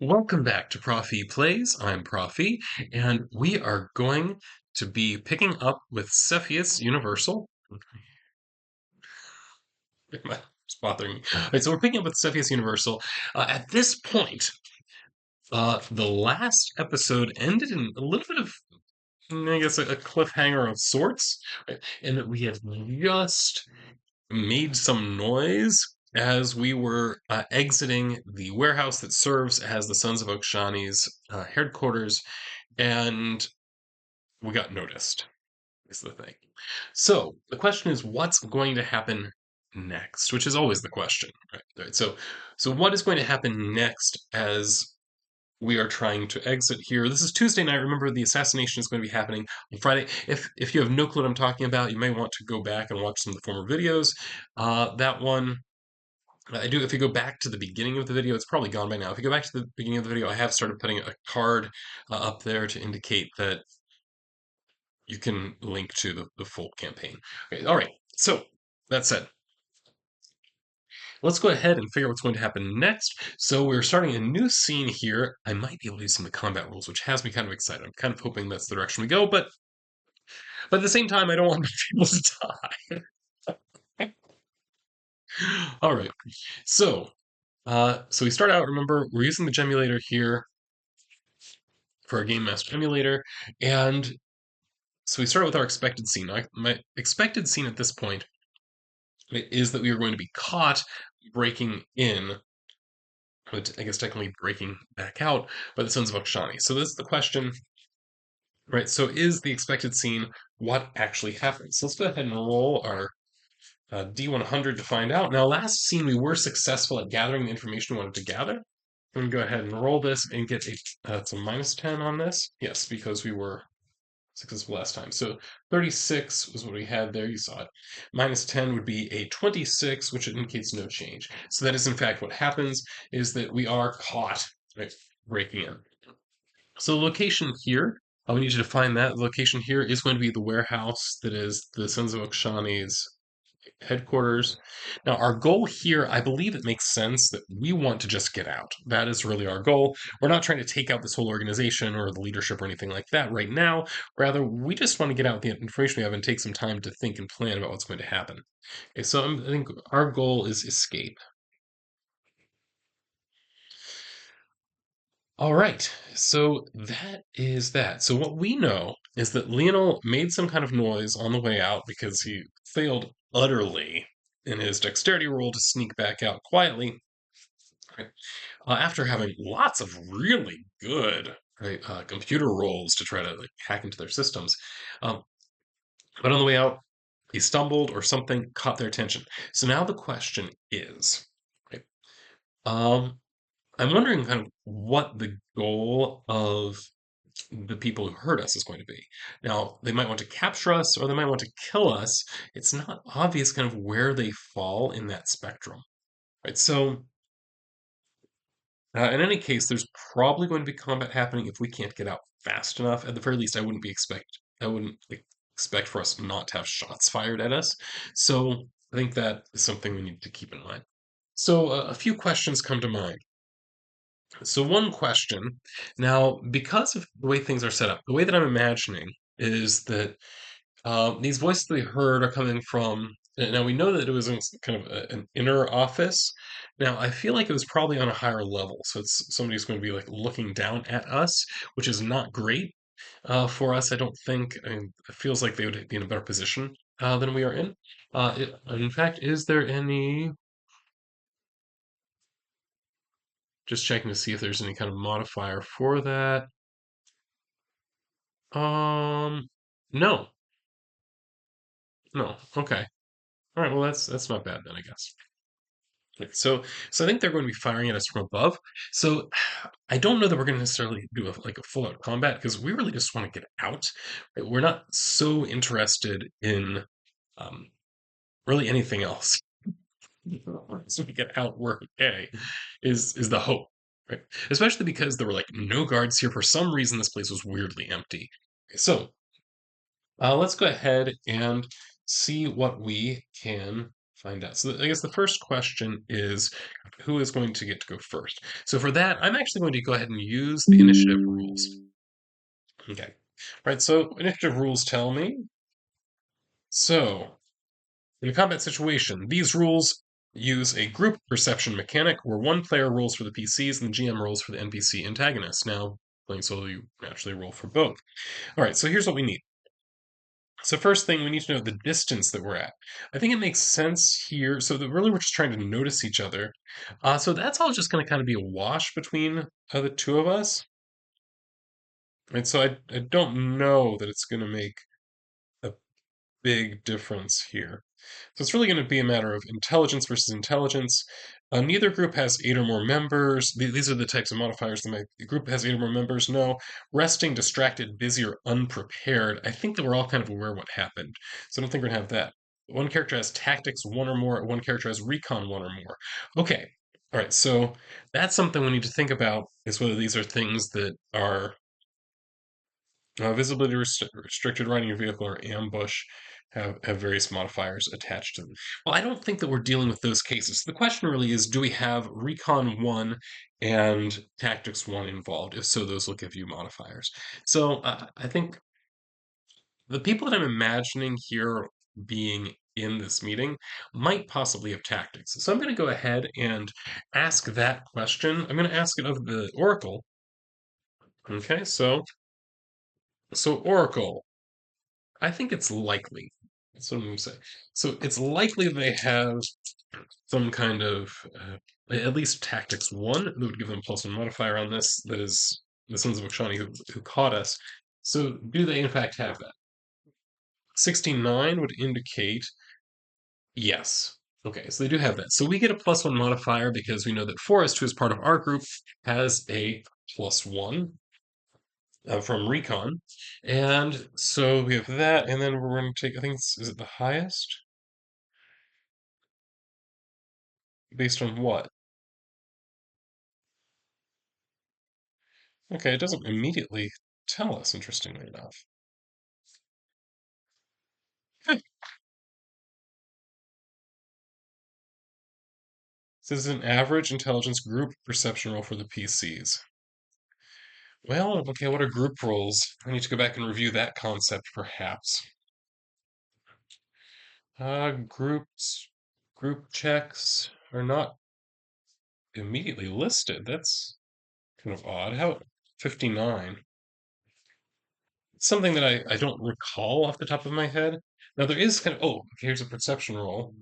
Welcome back to Prof E Plays. I'm Prof E, and we are going to be picking up with Cepheus Universal. It's bothering me. All right, so we're picking up with Cepheus Universal. At this point, the last episode ended in a little bit of, I guess, a cliffhanger of sorts, right? In that we had just made some noise as we were exiting the warehouse that serves as the Sons of Okshani's headquarters, and we got noticed, is the thing. So the question is, what's going to happen next? Which is always the question, right? So what is going to happen next as we are trying to exit here? This is Tuesday night. Remember, the assassination is going to be happening on Friday. If you have no clue what I'm talking about, you may want to go back and watch some of the former videos. That one. I do. If you go back to the beginning of the video, it's probably gone by now. If you go back to the beginning of the video, I have started putting a card up there to indicate that you can link to the full campaign. Okay, all right, so that said, let's go ahead and figure out what's going to happen next. So we're starting a new scene here. I might be able to use some of the combat rules, which has me kind of excited. I'm kind of hoping that's the direction we go, but at the same time, I don't want people to die. All right, so so we start out. Remember, we're using the gemulator here for our game master emulator, and so we start with our expected scene. My expected scene at this point is that we are going to be caught breaking in, but I guess technically breaking back out by the Sons of Okshani. So this is the question, right? So is the expected scene what actually happens? So let's go ahead and roll our D100 to find out. Now, last scene we were successful at gathering the information we wanted to gather. I'm going to go ahead and roll this and get it's a -10 on this. Yes, because we were successful last time. So 36 was what we had there. You saw it. -10 would be a 26, which indicates no change. So that is in fact what happens, is that we are caught, right, breaking in. So the location here, we need you to find that. The location here is going to be the warehouse that is the Sons of Okshani's headquarters. Now, our goal here, I believe it makes sense that we want to just get out. That is really our goal. We're not trying to take out this whole organization or the leadership or anything like that right now. Rather, we just want to get out the information we have and take some time to think and plan about what's going to happen. Okay, so I think our goal is escape. All right, so that is that. So what we know is that Lionel made some kind of noise on the way out because he failed utterly in his dexterity roll to sneak back out quietly, right? After having lots of really good, right, computer rolls to try to like hack into their systems. Um, but on the way out, he stumbled or something caught their attention. So now the question is, right, um, I'm wondering kind of what the goal of the people who hurt us is going to be. Now, they might want to capture us or they might want to kill us. It's not obvious kind of where they fall in that spectrum, right? So, in any case, there's probably going to be combat happening if we can't get out fast enough. At the very least, I wouldn't like, expect for us not to have shots fired at us. So, I think that is something we need to keep in mind. So, a few questions come to mind. So one question, now, because of the way things are set up, the way that I'm imagining is that these voices that we heard are coming from. Now we know that it was in kind of an inner office. Now I feel like it was probably on a higher level, so it's somebody's going to be like looking down at us, which is not great for us. I don't think. I mean, it feels like they would be in a better position than we are in. In fact, is there any? Just checking to see if there's any kind of modifier for that. Um, no, no. Okay. All right. Well, that's not bad then, I guess. Okay, so I think they're going to be firing at us from above. So I don't know that we're going to necessarily do like a full out combat because we really just want to get out. Right? We're not so interested in um, really anything else. So we get out, we're okay. Is the hope, right? Especially because there were like no guards here. For some reason, this place was weirdly empty. Okay, so let's go ahead and see what we can find out. So I guess the first question is who is going to get to go first? So for that, I'm actually going to go ahead and use the initiative rules. Okay. Right, so initiative rules tell me. So in a combat situation, these rules use a group perception mechanic where one player rolls for the PCs and the GM rolls for the NPC antagonists. Now, playing solo, you naturally roll for both. All right, so here's what we need. So first thing, we need to know the distance that we're at. I think it makes sense here. So that really we're just trying to notice each other. So that's all just going to kind of be a wash between the two of us. And so I don't know that it's going to make a big difference here. So it's really going to be a matter of intelligence versus intelligence. Neither group has 8 or more members. These are the types of modifiers that my group has 8 or more members. No. Resting, distracted, busy, or unprepared. I think that we're all kind of aware of what happened. So I don't think we're going to have that. One character has tactics 1 or more. One character has recon 1 or more. Okay. All right. So that's something we need to think about is whether these are things that are visibility restricted, riding your vehicle, or ambush have various modifiers attached to them. Well, I don't think that we're dealing with those cases. The question really is, do we have Recon 1 and Tactics 1 involved? If so, those will give you modifiers. So I think the people that I'm imagining here being in this meeting might possibly have tactics. So I'm going to go ahead and ask that question. I'm going to ask it of the Oracle. Okay, so Oracle, I think it's likely. That's what I'm going to say. So it's likely they have some kind of, at least tactics 1, that would give them +1 modifier on this. That is the Sons of Okshani who caught us. So do they in fact have that? 69 would indicate yes. Okay, so they do have that. So we get a +1 modifier because we know that Forrest, who is part of our group, has a +1 from Recon. And so we have that, and then we're going to take, I think, is it the highest? Based on what? Okay, it doesn't immediately tell us, interestingly enough. Huh. This is an average intelligence group perception roll for the PCs. Well, okay, what are group rolls? I need to go back and review that concept, perhaps. Group checks are not immediately listed. That's kind of odd. How 59? It's something that I don't recall off the top of my head. Now there is kind of, oh, here's a perception roll,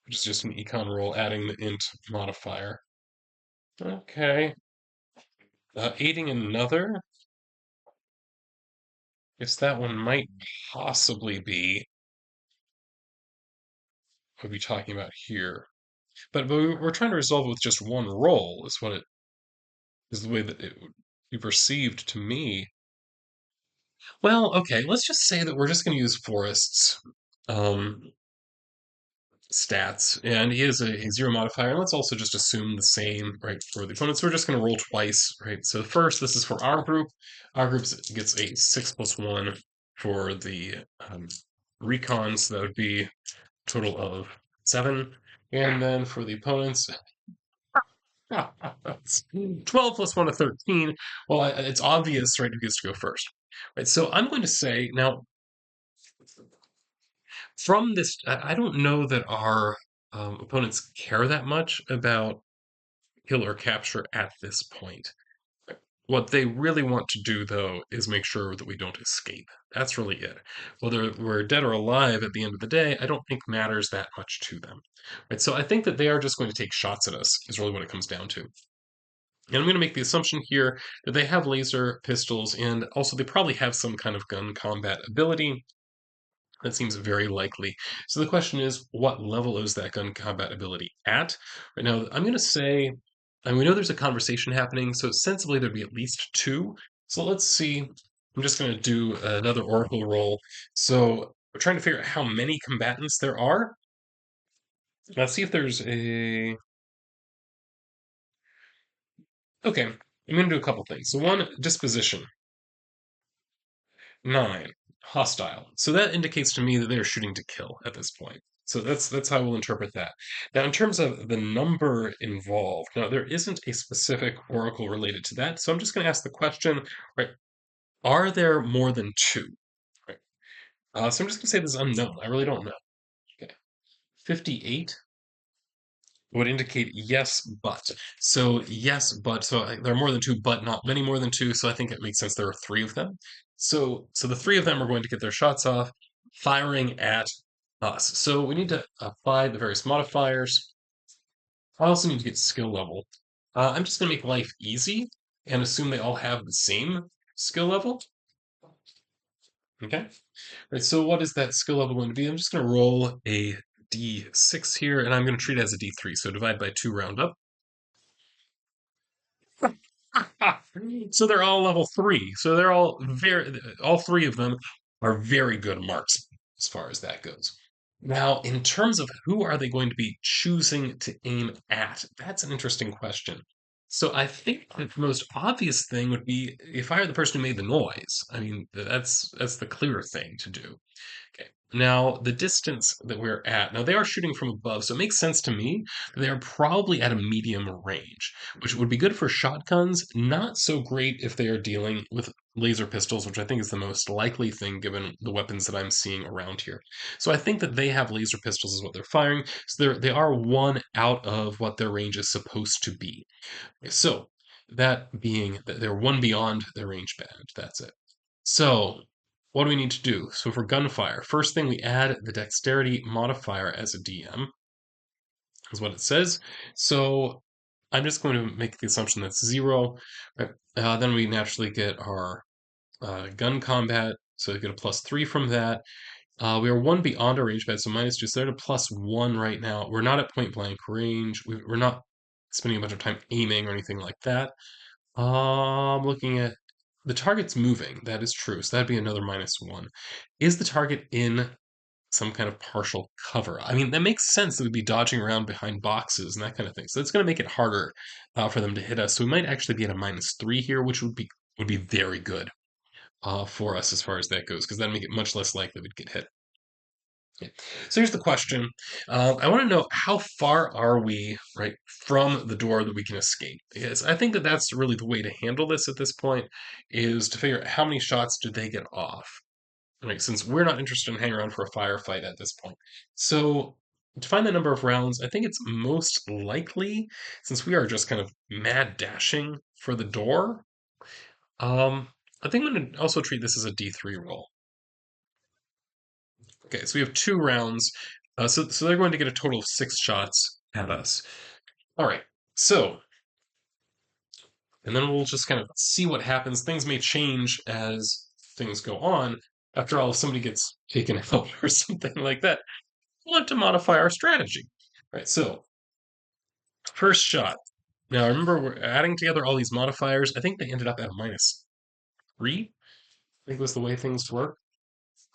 which is just an econ roll adding the int modifier. Okay. Aiding another. Guess that one might possibly be what we're talking about here. But we're trying to resolve it with just one roll, is what it is the way that it would be perceived to me. Well, okay, let's just say that we're just going to use Forrest's um, stats, and he has a 0 modifier. And let's also just assume the same, right, for the opponent. So we're just going to roll twice, right? So first, this is for our group. Our group gets a 6+1 for the recon, so that would be a total of 7. And then for the opponents, 12 plus 1 to 13. Well, it's obvious, right, who gets to go first. Right, so I'm going to say, now, from this, I don't know that our opponents care that much about kill or capture at this point. What they really want to do, though, is make sure that we don't escape. That's really it. Whether we're dead or alive at the end of the day, I don't think matters that much to them. Right? So I think that they are just going to take shots at us, is really what it comes down to. And I'm going to make the assumption here that they have laser pistols, and also they probably have some kind of gun combat ability. That seems very likely. So the question is, what level is that gun combat ability at? Right now, I'm going to say, and we know there's a conversation happening, so sensibly there'd be at least 2. So let's see. I'm just going to do another oracle roll. So we're trying to figure out how many combatants there are. Let's see if there's a... Okay, I'm going to do a couple things. So one, disposition. 9. Hostile. So that indicates to me that they're shooting to kill at this point. So that's how we'll interpret that. Now, in terms of the number involved, now there isn't a specific oracle related to that. So I'm just going to ask the question, right? Are there more than two? Right. So I'm just going to say this is unknown. I really don't know. Okay. 58 would indicate yes, but. So yes, but. So there are more than two, but not many more than two. So I think it makes sense there are three of them. So the three of them are going to get their shots off, firing at us. So we need to apply the various modifiers. I also need to get skill level. I'm just going to make life easy and assume they all have the same skill level. Okay. Right, so what is that skill level going to be? I'm just going to roll a d6 here, and I'm going to treat it as a d3. So divide by 2, round up. So they're all level 3. So they're all three of them are very good marks as far as that goes. Now, in terms of who are they going to be choosing to aim at, that's an interesting question. So I think the most obvious thing would be if I were the person who made the noise. I mean, that's the clearer thing to do. Okay. Now, the distance that we're at, now they are shooting from above, so it makes sense to me that they are probably at a medium range, which would be good for shotguns, not so great if they are dealing with laser pistols, which I think is the most likely thing given the weapons that I'm seeing around here. So I think that they have laser pistols is what they're firing, so they are one out of what their range is supposed to be. So that being that they're one beyond their range band, that's it. So, what do we need to do? So for gunfire, first thing we add the dexterity modifier as a DM, is what it says. So I'm just going to make the assumption that's 0. Right? Then we naturally get our gun combat, so we get a +3 from that. We are 1 beyond our range band, so -2, so they're at a +1 right now. We're not at point blank range. We're not spending a bunch of time aiming or anything like that. Looking at the target's moving. That is true. So that'd be another -1. Is the target in some kind of partial cover? I mean, that makes sense. That we'd be dodging around behind boxes and that kind of thing. So it's going to make it harder for them to hit us. So we might actually be at a -3 here, which would be very good for us as far as that goes, because that'd make it much less likely we'd get hit. Yeah. So here's the question. I want to know how far are we, right, from the door that we can escape? Because I think that that's really the way to handle this at this point, is to figure out how many shots did they get off, right? Since we're not interested in hanging around for a firefight at this point. So to find the number of rounds, I think it's most likely, since we are just kind of mad dashing for the door, um, I think I'm going to also treat this as a D3 roll. Okay, so we have 2 rounds. So they're going to get a total of 6 shots at us. All right. So, and then we'll just kind of see what happens. Things may change as things go on. After all, if somebody gets taken out or something like that, we'll have to modify our strategy. Right. So, first shot. Now, remember, we're adding together all these modifiers. I think they ended up at a -3. I think was the way things work.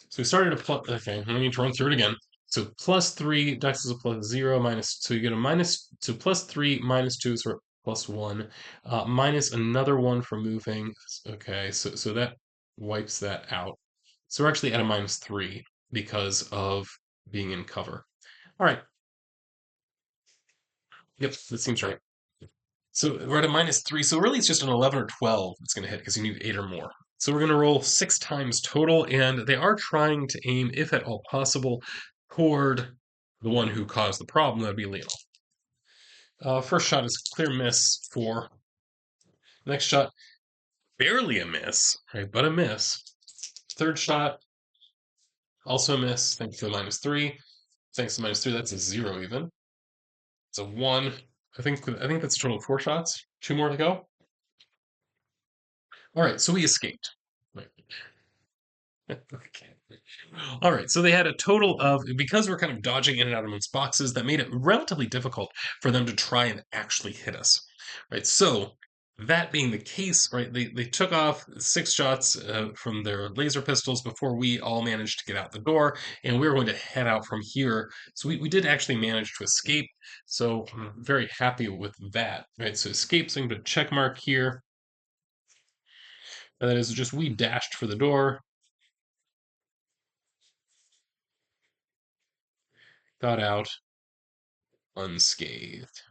So we started a plus. Okay, I need to run through it again. So +3, Dex is a +0, minus. So you get a minus. So +3, -2, so +1, minus another one for moving. Okay, so that wipes that out. So we're actually at a -3 because of being in cover. All right. Yep, that seems right. So we're at a -3. So really, it's just an 11 or 12 that's going to hit because you need 8 or more. So we're going to roll 6 times total, and they are trying to aim, if at all possible, toward the one who caused the problem. That'd be Leo. First shot is clear miss for. Next shot, barely a miss, right? But a miss. Third shot, also a miss. Thanks to the -3. Thanks to the -3, that's a 0 even. It's a 1. I think that's a total of 4 shots. 2 more to go. All right, so we escaped. Right. Okay. All right, so they had a total of, because we're kind of dodging in and out amongst boxes, that made it relatively difficult for them to try and actually hit us. Right, so that being the case, right, they took off 6 shots from their laser pistols before we all managed to get out the door, and we were going to head out from here. So we did actually manage to escape, so I'm very happy with that. Right, so escape, so I'm going to check mark here. And that is just we dashed for the door. got out unscathed.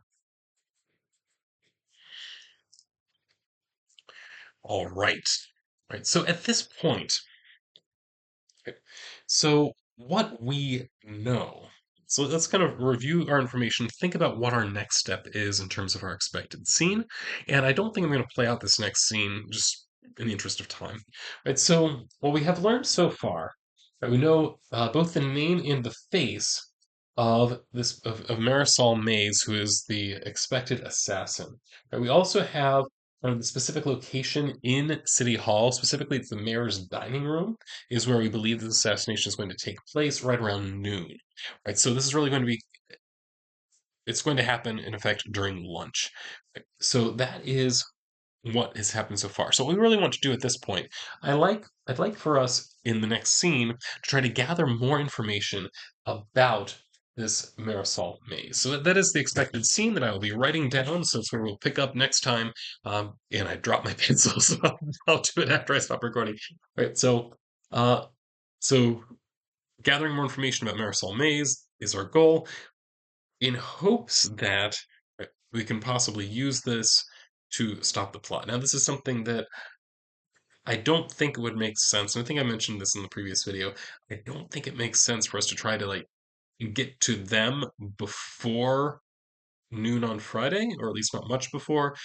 All right. Right. So at this point, okay, so what we know. So let's kind of review our information, think about what our next step is in terms of our expected scene. And I don't think I'm going to play out this next scene just in the interest of time. Right. So what we have learned so far, right, we know both the name and the face of of Marisol Mays, who is the expected assassin. Right, we also have the specific location in City Hall, specifically it's the mayor's dining room, is where we believe the assassination is going to take place right around noon. Right, so this is really going to be it's going to happen in effect during lunch. Right, so that is what has happened so far. So what we really want to do at this point, I'd like for us in the next scene to try to gather more information about this Marisol maze. So that is the expected scene that I will be writing down. So it's where we'll pick up next time. And I drop my pencil, so I'll do it after I stop recording. All right. Uh, so gathering more information about Marisol maze is our goal in hopes that we can possibly use this to stop the plot. Now, this is something that I don't think it would make sense. And I think I mentioned this in the previous video. I don't think it makes sense for us to try to like get to them before noon on Friday, or at least not much before,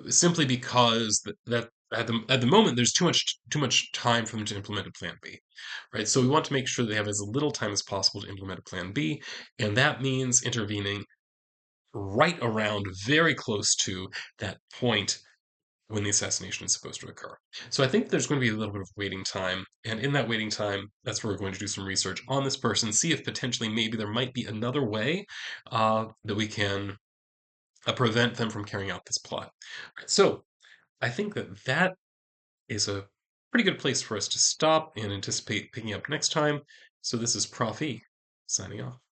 simply because that at the moment there's too much time for them to implement a plan B, right? So we want to make sure they have as little time as possible to implement a plan B, and that means intervening right around very close to that point when the assassination is supposed to occur. So I think there's going to be a little bit of waiting time, and in that waiting time, that's where we're going to do some research on this person, see if potentially maybe there might be another way that we can prevent them from carrying out this plot. Right, so I think that that is a pretty good place for us to stop and anticipate picking up next time. So this is Prof E signing off.